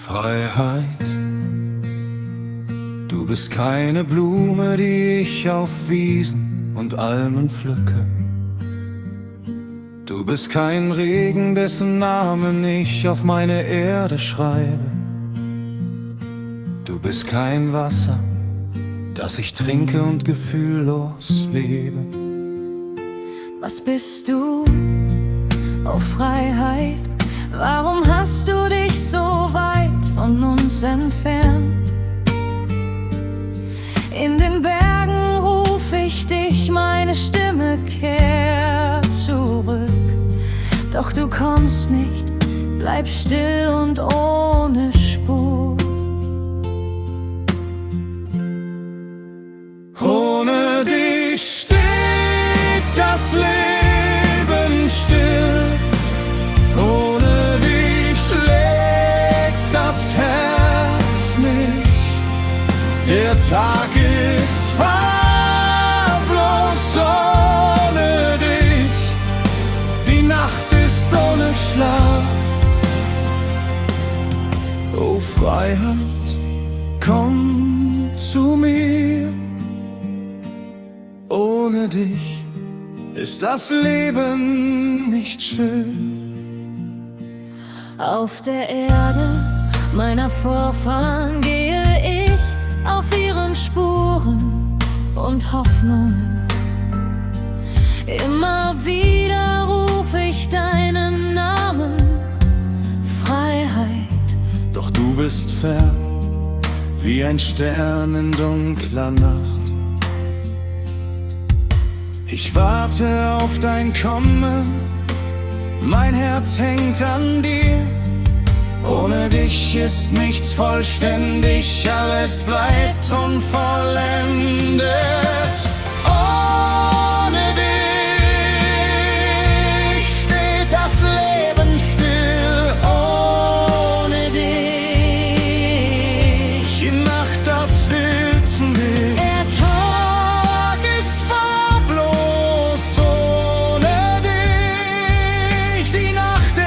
Freiheit. Du bist keine Blume, die ich auf Wiesen und Almen pflücke. Du bist kein Regen, dessen Namen ich auf meine Erde schreibe. Du bist kein Wasser, das ich trinke und gefühllos lebe. Was bist du, oh Freiheit? Warum hast du dich so weit von uns entfernt? In den Bergen ruf ich dich, meine Stimme kehrt zurück. Doch du kommst nicht, bleib still und ohne Spur. Ohne dich steht das Leben still. Ohne dich schlägt das Herz nicht. Der Tag ist farblos ohne dich. Die Nacht ist ohne Schlaf. Oh Freiheit, komm zu mir. Ohne dich ist das Leben nicht schön. Auf der Erde meiner Vorfahren gehe ich auf ihren Spuren und Hoffnungen. Immer wieder ruf ich deinen Namen, Freiheit. Doch du bist fern, wie ein Stern in dunkler Nacht. Ich warte auf dein Kommen, mein Herz hängt an dir. Ohne dich ist nichts vollständig, alles bleibt unvollendet. Ohne dich steht das Leben still. Ohne dich die Nacht das Wilden Wild. Der Tag ist farblos ohne dich. Die Nacht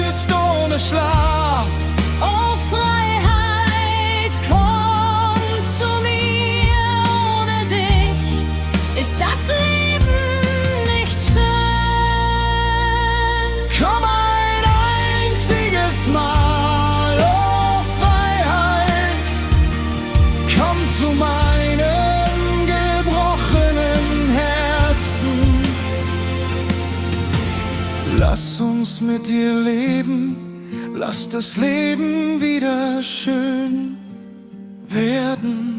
ist ohne Schlaf. Oh Freiheit, komm zu mir. Ohne dich ist das Leben nicht schön. Komm ein einziges Mal, oh Freiheit. Komm zu meinem gebrochenen Herzen. Lass uns mit dir leben, lass das Leben wieder schön werden.